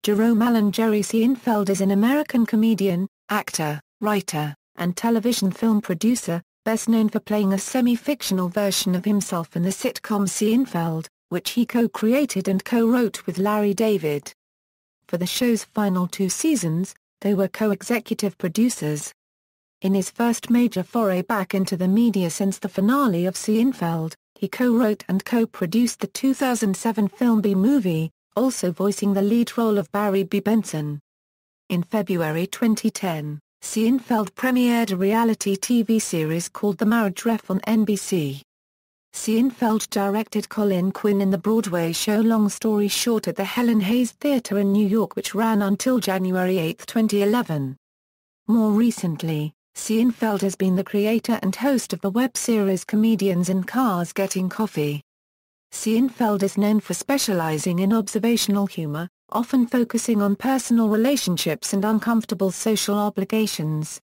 Jerome Allen. Jerry Seinfeld is an American comedian, actor, writer, and television film producer, best known for playing a semi-fictional version of himself in the sitcom Seinfeld, which he co-created and co-wrote with Larry David. For the show's final 2 seasons, they were co-executive producers. In his first major foray back into the media since the finale of Seinfeld, he co-wrote and co-produced the 2007 film B-Movie, also voicing the lead role of Barry B. Benson. In February 2010, Seinfeld premiered a reality TV series called The Marriage Ref on NBC. Seinfeld directed Colin Quinn in the Broadway show Long Story Short at the Helen Hayes Theater in New York, which ran until January 8, 2011. More recently, Seinfeld has been the creator and host of the web series Comedians in Cars Getting Coffee. Seinfeld is known for specializing in observational humor, often focusing on personal relationships and uncomfortable social obligations.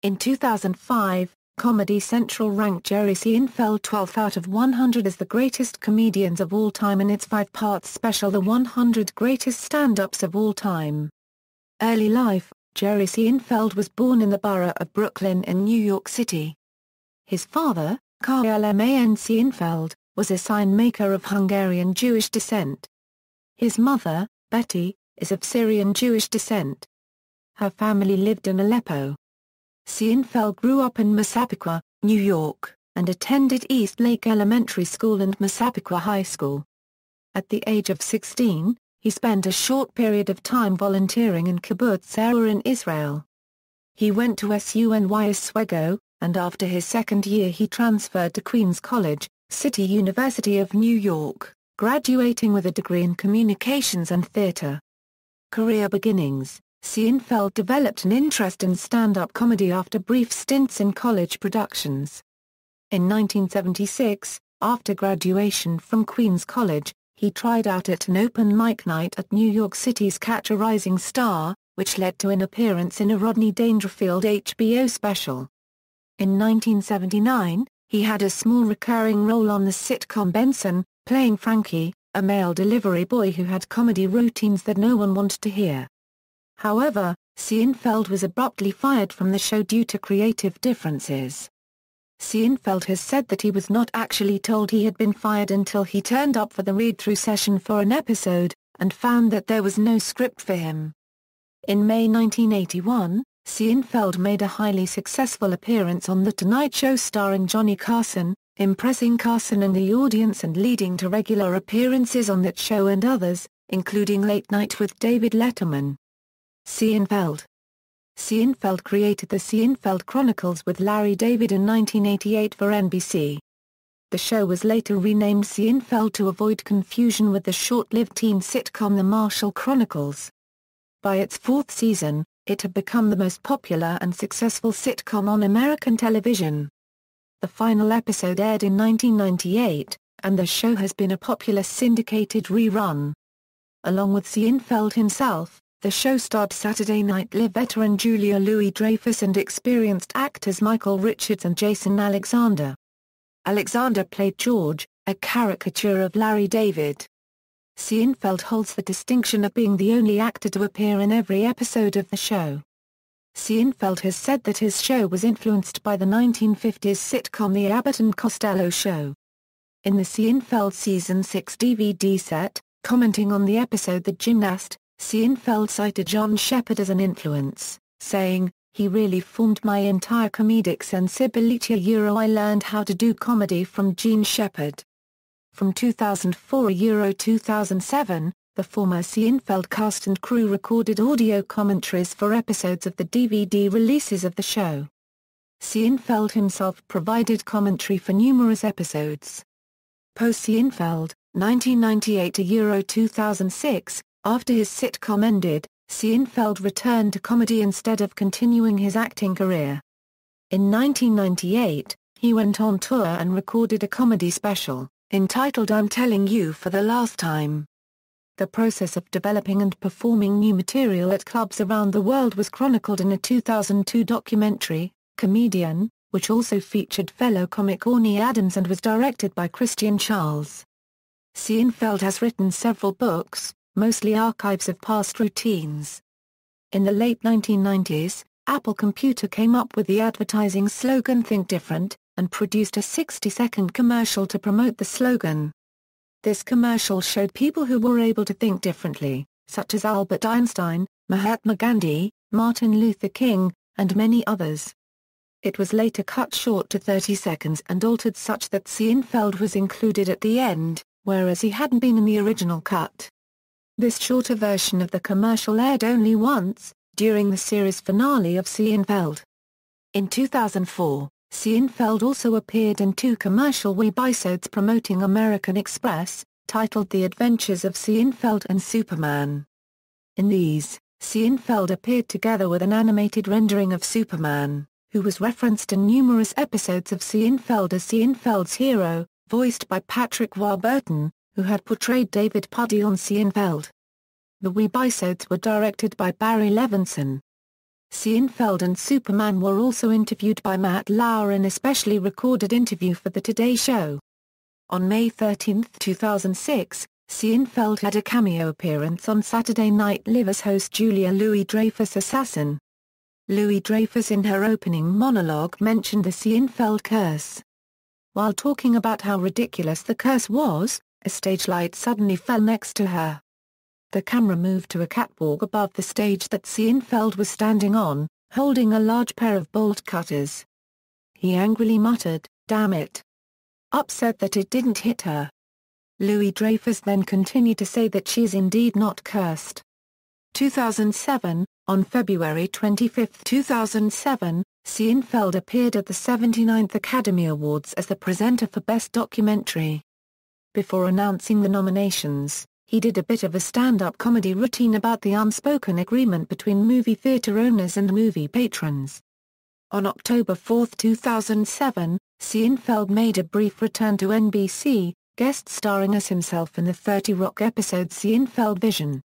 In 2005, Comedy Central ranked Jerry Seinfeld 12th out of 100 as the greatest comedians of all time in its 5-part special The 100 Greatest Stand-Ups of All Time. Early life: Jerry Seinfeld was born in the borough of Brooklyn in New York City. His father, Kalman Seinfeld, was a sign maker of Hungarian Jewish descent. His mother, Betty, is of Syrian Jewish descent. Her family lived in Aleppo. Seinfeld grew up in Massapequa, New York, and attended East Lake Elementary School and Massapequa High School. At the age of 16, he spent a short period of time volunteering in Kibbutz Sa'ar in Israel. He went to SUNY Oswego, and after his second year he transferred to Queens College, City University of New York, graduating with a degree in communications and theater. Career beginnings: Seinfeld developed an interest in stand-up comedy after brief stints in college productions. In 1976, after graduation from Queens College, he tried out at an open mic night at New York City's Catch a Rising Star, which led to an appearance in a Rodney Dangerfield HBO special. In 1979, he had a small recurring role on the sitcom Benson, playing Frankie, a mail delivery boy who had comedy routines that no one wanted to hear. However, Seinfeld was abruptly fired from the show due to creative differences. Seinfeld has said that he was not actually told he had been fired until he turned up for the read-through session for an episode, and found that there was no script for him. In May 1981, Seinfeld made a highly successful appearance on The Tonight Show starring Johnny Carson, impressing Carson and the audience and leading to regular appearances on that show and others, including Late Night with David Letterman. Seinfeld created the Seinfeld Chronicles with Larry David in 1988 for NBC. The show was later renamed Seinfeld to avoid confusion with the short-lived teen sitcom The Marshall Chronicles. By its 4th season, it had become the most popular and successful sitcom on American television. The final episode aired in 1998, and the show has been a popular syndicated rerun. Along with Seinfeld himself, the show starred Saturday Night Live veteran Julia Louis-Dreyfus and experienced actors Michael Richards and Jason Alexander. Alexander played George, a caricature of Larry David. Seinfeld holds the distinction of being the only actor to appear in every episode of the show. Seinfeld has said that his show was influenced by the 1950s sitcom The Abbott and Costello Show. In the Seinfeld Season 6 DVD set, commenting on the episode The Gymnast, Seinfeld cited John Shepherd as an influence, saying, "He really formed my entire comedic sensibility. I learned how to do comedy from Gene Shepherd." From 2004–2007, the former Seinfeld cast and crew recorded audio commentaries for episodes of the DVD releases of the show. Seinfeld himself provided commentary for numerous episodes. Post-Seinfeld, 1998–2006, after his sitcom ended, Seinfeld returned to comedy instead of continuing his acting career. In 1998, he went on tour and recorded a comedy special, entitled I'm Telling You for the Last Time. The process of developing and performing new material at clubs around the world was chronicled in a 2002 documentary, Comedian, which also featured fellow comic Orny Adams and was directed by Christian Charles. Seinfeld has written several books, mostly archives of past routines. In the late 1990s, Apple Computer came up with the advertising slogan "Think Different," and produced a 60-second commercial to promote the slogan. This commercial showed people who were able to think differently, such as Albert Einstein, Mahatma Gandhi, Martin Luther King, and many others. It was later cut short to 30 seconds and altered such that Seinfeld was included at the end, whereas he hadn't been in the original cut. This shorter version of the commercial aired only once, during the series finale of Seinfeld. In 2004, Seinfeld also appeared in 2 commercial webisodes promoting American Express, titled The Adventures of Seinfeld and Superman. In these, Seinfeld appeared together with an animated rendering of Superman, who was referenced in numerous episodes of Seinfeld as Seinfeld's hero, voiced by Patrick Warburton, who had portrayed David Puddy on Seinfeld. The webisodes were directed by Barry Levinson. Seinfeld and Superman were also interviewed by Matt Lauer in a specially recorded interview for The Today Show. On May 13, 2006, Seinfeld had a cameo appearance on Saturday Night Live as host Julia Louis-Dreyfus' assassin. Louis-Dreyfus in her opening monologue mentioned the Seinfeld curse. While talking about how ridiculous the curse was, a stage light suddenly fell next to her. The camera moved to a catwalk above the stage that Seinfeld was standing on, holding a large pair of bolt cutters. He angrily muttered, "Damn it," upset that it didn't hit her. Louis-Dreyfus then continued to say that she is indeed not cursed. 2007, on February 25, 2007, Seinfeld appeared at the 79th Academy Awards as the presenter for Best Documentary. Before announcing the nominations, he did a bit of a stand-up comedy routine about the unspoken agreement between movie theater owners and movie patrons. On October 4, 2007, Seinfeld made a brief return to NBC, guest starring as himself in the 30 Rock episode Seinfeld Vision.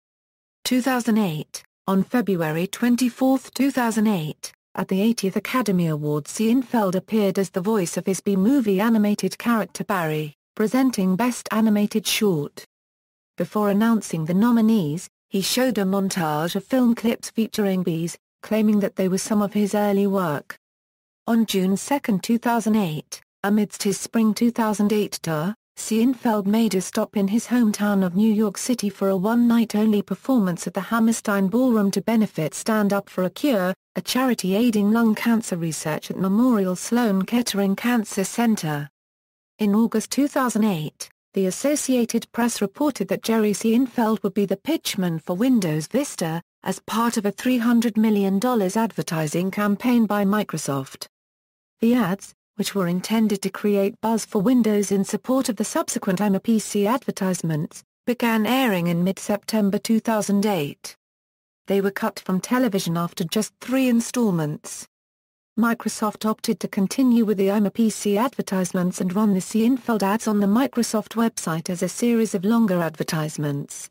2008, on February 24, 2008, at the 80th Academy Awards, Seinfeld appeared as the voice of his B-movie animated character Barry, presenting Best Animated Short. Before announcing the nominees, he showed a montage of film clips featuring bees, claiming that they were some of his early work. On June 2, 2008, amidst his spring 2008 tour, Seinfeld made a stop in his hometown of New York City for a one-night-only performance at the Hammerstein Ballroom to benefit Stand Up for a Cure, a charity aiding lung cancer research at Memorial Sloan Kettering Cancer Center. In August 2008, the Associated Press reported that Jerry Seinfeld would be the pitchman for Windows Vista, as part of a $300 million advertising campaign by Microsoft. The ads, which were intended to create buzz for Windows in support of the subsequent I'm a PC advertisements, began airing in mid-September 2008. They were cut from television after just 3 installments. Microsoft opted to continue with the I'm a PC advertisements and run the Seinfeld ads on the Microsoft website as a series of longer advertisements.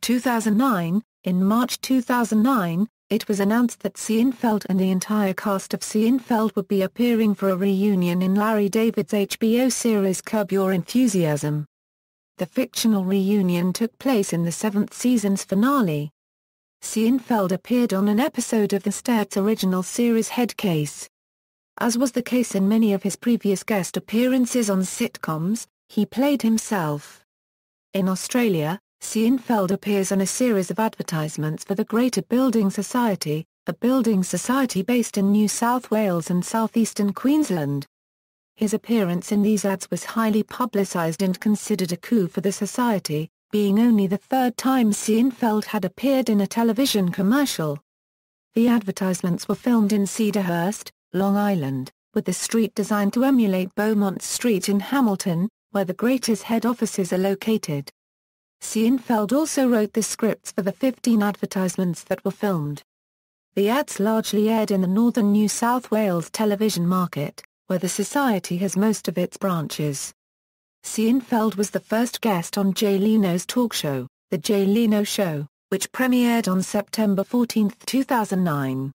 2009, in March 2009, it was announced that Seinfeld and the entire cast of Seinfeld would be appearing for a reunion in Larry David's HBO series Curb Your Enthusiasm. The fictional reunion took place in the 7th season's finale. Seinfeld appeared on an episode of the Stats original series Head Case. As was the case in many of his previous guest appearances on sitcoms, he played himself. In Australia, Seinfeld appears on a series of advertisements for the Greater Building Society, a building society based in New South Wales and southeastern Queensland. His appearance in these ads was highly publicised and considered a coup for the society, being only the 3rd time Seinfeld had appeared in a television commercial. The advertisements were filmed in Cedarhurst, Long Island, with the street designed to emulate Beaumont Street in Hamilton, where the Greater's head offices are located. Seinfeld also wrote the scripts for the 15 advertisements that were filmed. The ads largely aired in the northern New South Wales television market, where the society has most of its branches. Seinfeld was the first guest on Jay Leno's talk show, The Jay Leno Show, which premiered on September 14, 2009.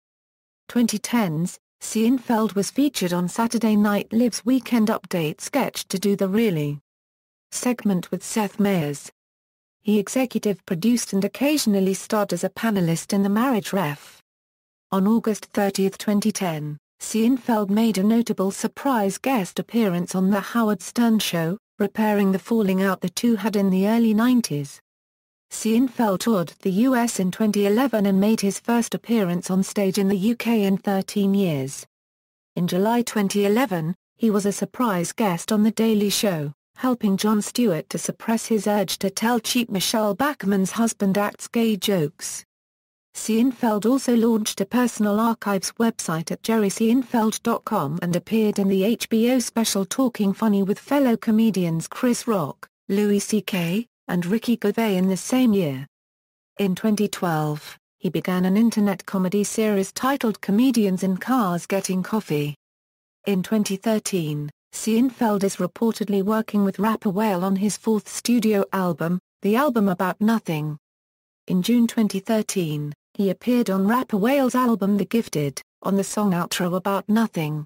2010s, Seinfeld was featured on Saturday Night Live's Weekend Update sketch To Do the Really segment with Seth Meyers. He executive produced and occasionally starred as a panelist in The Marriage Ref. On August 30, 2010, Seinfeld made a notable surprise guest appearance on The Howard Stern Show, repairing the falling out the two had in the early 90s. Seinfeld toured the US in 2011 and made his first appearance on stage in the UK in 13 years. In July 2011, he was a surprise guest on The Daily Show, helping Jon Stewart to suppress his urge to tell cheap Michelle Bachmann's husband acts gay jokes. Seinfeld also launched a personal archives website at jerryseinfeld.com and appeared in the HBO special Talking Funny with fellow comedians Chris Rock, Louis C.K., and Ricky Gervais in the same year. In 2012, he began an internet comedy series titled Comedians in Cars Getting Coffee. In 2013, Seinfeld is reportedly working with rapper Whale on his fourth studio album, The Album About Nothing. In June 2013, he appeared on rapper Whale's album The Gifted, on the song Outro About Nothing.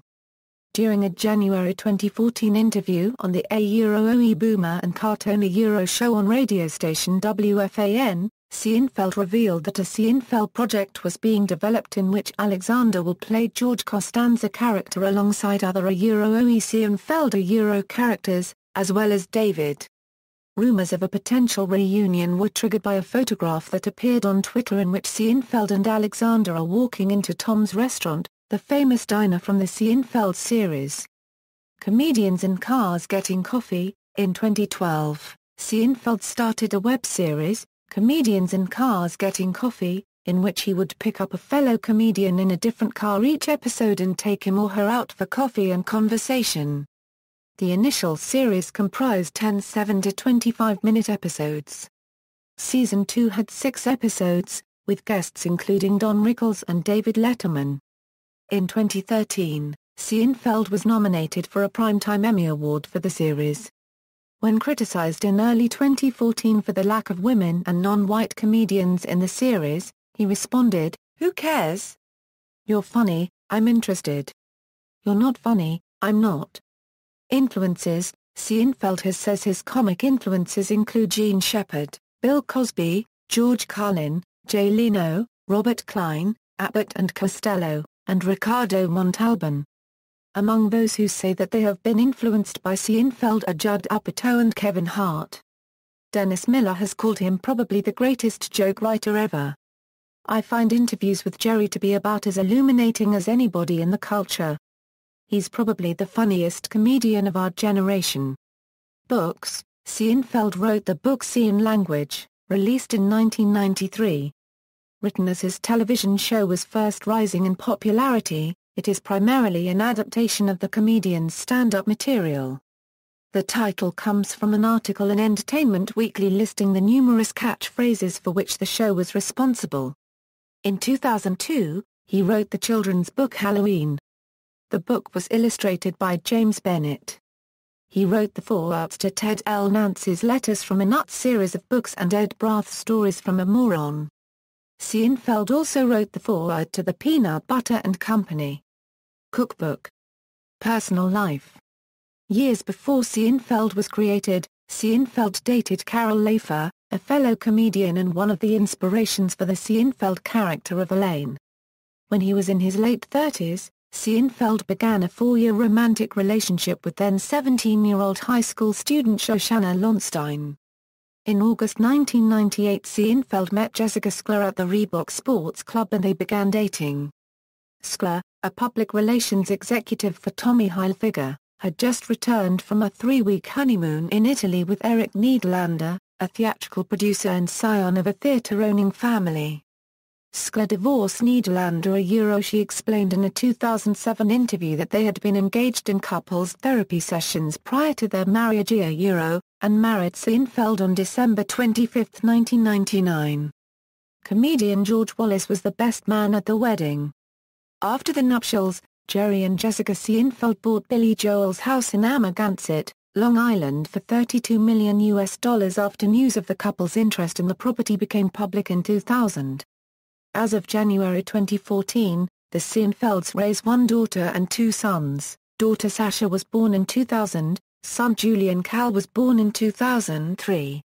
During a January 2014 interview on the A-Euro-OE Boomer and Cartoon Euro show on radio station WFAN, Seinfeld revealed that a Seinfeld project was being developed in which Alexander will play George Costanza character alongside other Euro-OE Seinfeld Euro characters, as well as David. Rumors of a potential reunion were triggered by a photograph that appeared on Twitter in which Seinfeld and Alexander are walking into Tom's Restaurant, the famous diner from the Seinfeld series. Comedians in Cars Getting Coffee. In 2012, Seinfeld started a web series, Comedians in Cars Getting Coffee, in which he would pick up a fellow comedian in a different car each episode and take him or her out for coffee and conversation. The initial series comprised 10 7- to 25-minute episodes. Season 2 had 6 episodes, with guests including Don Rickles and David Letterman. In 2013, Seinfeld was nominated for a Primetime Emmy Award for the series. When criticized in early 2014 for the lack of women and non-white comedians in the series, he responded, "Who cares? You're funny, I'm interested. You're not funny, I'm not." Influences. Seinfeld says his comic influences include Gene Shepard, Bill Cosby, George Carlin, Jay Leno, Robert Klein, Abbott and Costello, and Ricardo Montalban. Among those who say that they have been influenced by Seinfeld are Judd Apatow and Kevin Hart. Dennis Miller has called him probably the greatest joke writer ever. "I find interviews with Jerry to be about as illuminating as anybody in the culture. He's probably the funniest comedian of our generation." Books. Seinfeld wrote the book Scene Language, released in 1993. Written as his television show was first rising in popularity, it is primarily an adaptation of the comedian's stand-up material. The title comes from an article in Entertainment Weekly listing the numerous catchphrases for which the show was responsible. In 2002, he wrote the children's book Halloween. The book was illustrated by James Bennett. He wrote the forewords to Ted L. Nance's Letters from a Nut series of books and Ed Brath's Stories from a Moron. Seinfeld also wrote the foreword to the Peanut Butter and Company cookbook. Personal life. Years before Seinfeld was created, Seinfeld dated Carol Leifer, a fellow comedian and one of the inspirations for the Seinfeld character of Elaine. When he was in his late 30s, Seinfeld began a 4-year romantic relationship with then 17-year-old high school student Shoshana Lonstein. In August 1998, Seinfeld met Jessica Sklar at the Reebok Sports Club and they began dating. Sklar, a public relations executive for Tommy Hilfiger, had just returned from a 3-week honeymoon in Italy with Eric Niederlander, a theatrical producer and scion of a theater-owning family. Sklar divorced Niederlander she explained in a 2007 interview that they had been engaged in couples therapy sessions prior to their marriage and married Seinfeld on December 25, 1999. Comedian George Wallace was the best man at the wedding. After the nuptials, Jerry and Jessica Seinfeld bought Billy Joel's house in Amagansett, Long Island for $32 million after news of the couple's interest in the property became public in 2000. As of January 2014, the Seinfelds raised 1 daughter and 2 sons. Daughter Sasha was born in 2000, son Julian Cal was born in 2003.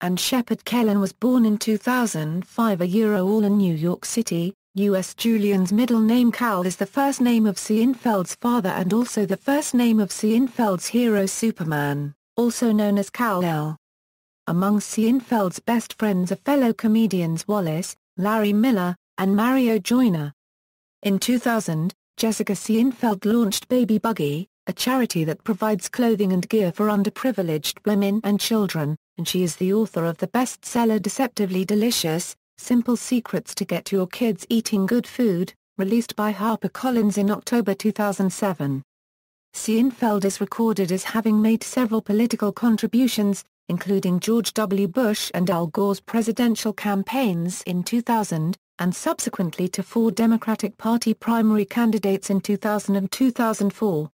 and Shepard Kellen was born in 2005 all in New York City, U.S. Julian's middle name Cal is the first name of Seinfeld's father and also the first name of Seinfeld's hero Superman, also known as Kal-El. Among Seinfeld's best friends are fellow comedians Wallace, Larry Miller, and Mario Joyner. In 2000, Jessica Seinfeld launched Baby Buggy, a charity that provides clothing and gear for underprivileged women and children, and she is the author of the bestseller Deceptively Delicious, Simple Secrets to Get Your Kids Eating Good Food, released by HarperCollins in October 2007. Seinfeld is recorded as having made several political contributions, including George W. Bush and Al Gore's presidential campaigns in 2000, and subsequently to 4 Democratic Party primary candidates in 2000 and 2004.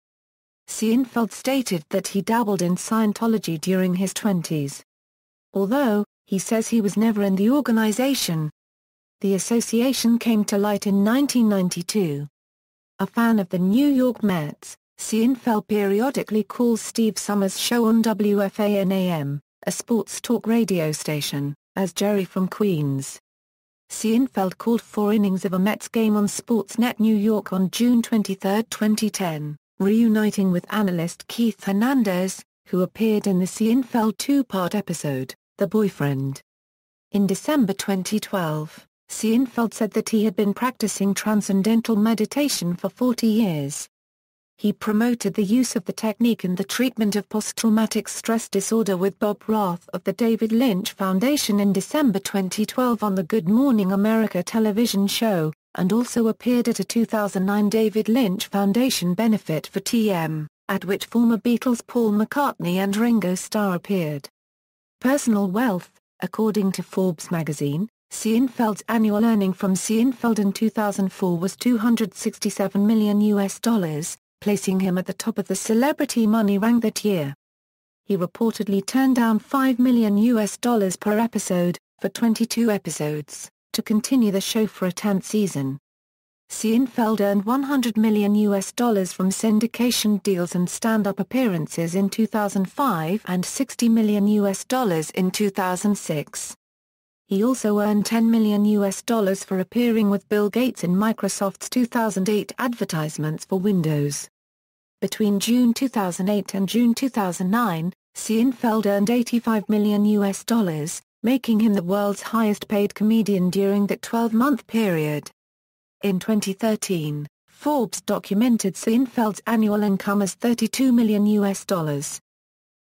Seinfeld stated that he dabbled in Scientology during his 20s. Although, he says he was never in the organization. The association came to light in 1992. A fan of the New York Mets, Seinfeld periodically calls Steve Summers' show on WFAN-AM, a sports talk radio station, as Jerry from Queens. Seinfeld called 4 innings of a Mets game on Sportsnet New York on June 23, 2010, reuniting with analyst Keith Hernandez, who appeared in the Seinfeld 2-part episode, The Boyfriend. In December 2012, Seinfeld said that he had been practicing transcendental meditation for 40 years. He promoted the use of the technique in the treatment of post-traumatic stress disorder with Bob Roth of the David Lynch Foundation in December 2012 on the Good Morning America television show, and also appeared at a 2009 David Lynch Foundation benefit for TM, at which former Beatles Paul McCartney and Ringo Starr appeared. Personal wealth. According to Forbes magazine, Seinfeld's annual earning from Seinfeld in 2004 was $267 million, placing him at the top of the celebrity money rank that year. He reportedly turned down $5 million per episode, for 22 episodes, to continue the show for a 10th season. Seinfeld earned $100 million from syndication deals and stand-up appearances in 2005 and $60 million in 2006. He also earned $10 million for appearing with Bill Gates in Microsoft's 2008 advertisements for Windows. Between June 2008 and June 2009, Seinfeld earned $85 million, making him the world's highest-paid comedian during that 12-month period. In 2013, Forbes documented Seinfeld's annual income as $32 million.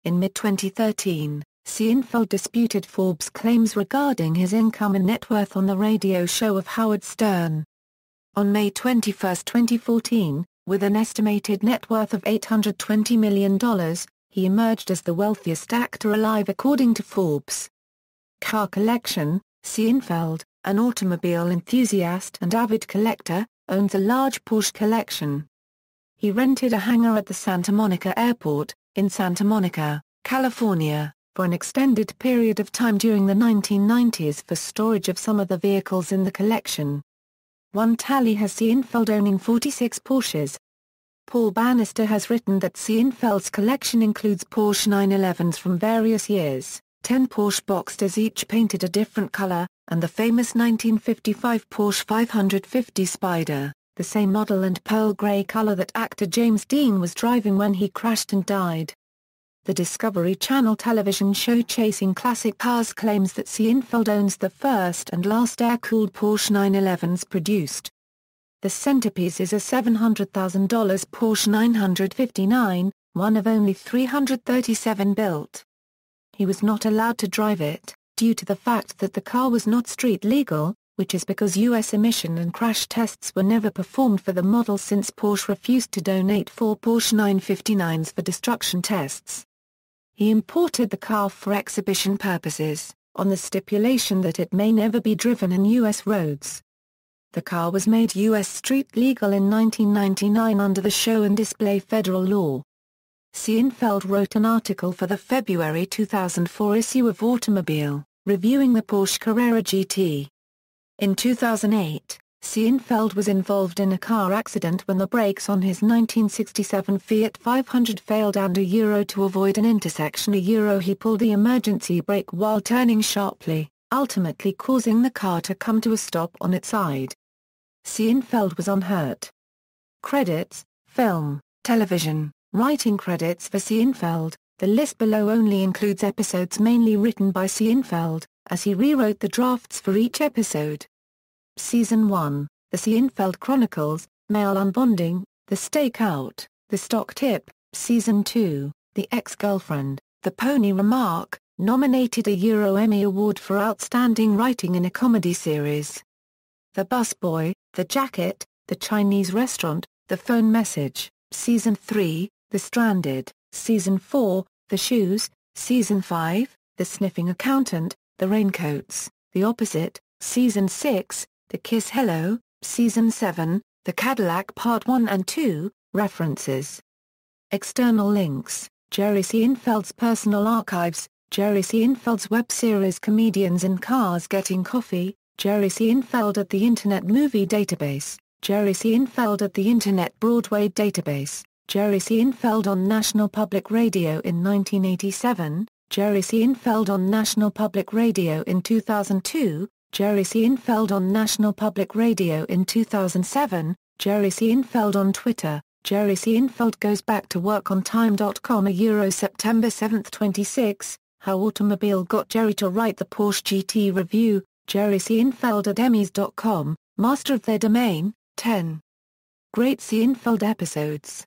In mid-2013, Seinfeld disputed Forbes' claims regarding his income and net worth on the radio show of Howard Stern. On May 21, 2014, with an estimated net worth of $820 million, he emerged as the wealthiest actor alive according to Forbes. Car collection. Seinfeld, an automobile enthusiast and avid collector, owns a large Porsche collection. He rented a hangar at the Santa Monica Airport, in Santa Monica, California, for an extended period of time during the 1990s for storage of some of the vehicles in the collection. One tally has Seinfeld owning 46 Porsches. Paul Bannister has written that Seinfeld's collection includes Porsche 911s from various years, 10 Porsche Boxsters each painted a different color, and the famous 1955 Porsche 550 Spider, the same model and pearl gray color that actor James Dean was driving when he crashed and died. The Discovery Channel television show Chasing Classic Cars claims that Seinfeld owns the first and last air-cooled Porsche 911s produced. The centerpiece is a $700,000 Porsche 959, one of only 337 built. He was not allowed to drive it, due to the fact that the car was not street legal, which is because U.S. emission and crash tests were never performed for the model since Porsche refused to donate 4 Porsche 959s for destruction tests. He imported the car for exhibition purposes, on the stipulation that it may never be driven in U.S. roads. The car was made U.S. street legal in 1999 under the show and display federal law. Seinfeld wrote an article for the February 2004 issue of Automobile, reviewing the Porsche Carrera GT. In 2008, Seinfeld was involved in a car accident when the brakes on his 1967 Fiat 500 failed and to avoid an intersection he pulled the emergency brake while turning sharply, ultimately causing the car to come to a stop on its side. Seinfeld was unhurt. Credits: film, television, writing credits for Seinfeld. The list below only includes episodes mainly written by Seinfeld, as he rewrote the drafts for each episode. Season 1, The Seinfeld Chronicles, Male Unbonding, The Stakeout, The Stock Tip. Season 2, The Ex-Girlfriend, The Pony Remark, nominated a Emmy Award for Outstanding Writing in a Comedy Series. The Busboy, The Jacket, The Chinese Restaurant, The Phone Message. Season 3, The Stranded. Season 4, The Shoes. Season 5, The Sniffing Accountant, The Raincoats, The Opposite. Season 6, The Kiss Hello. Season 7, The Cadillac Part 1 and 2, references. External links: Jerry Seinfeld's personal archives, Jerry Seinfeld's web series Comedians in Cars Getting Coffee, Jerry Seinfeld at the Internet Movie Database, Jerry Seinfeld at the Internet Broadway Database, Jerry Seinfeld on National Public Radio in 1987, Jerry Seinfeld on National Public Radio in 2002, Jerry Seinfeld on National Public Radio in 2007, Jerry Seinfeld on Twitter, Jerry Seinfeld goes back to work on Time.com September 7, 26, How Automobile got Jerry to write the Porsche GT review, Jerry Seinfeld at Emmys.com, master of their domain. 10 Great Seinfeld episodes.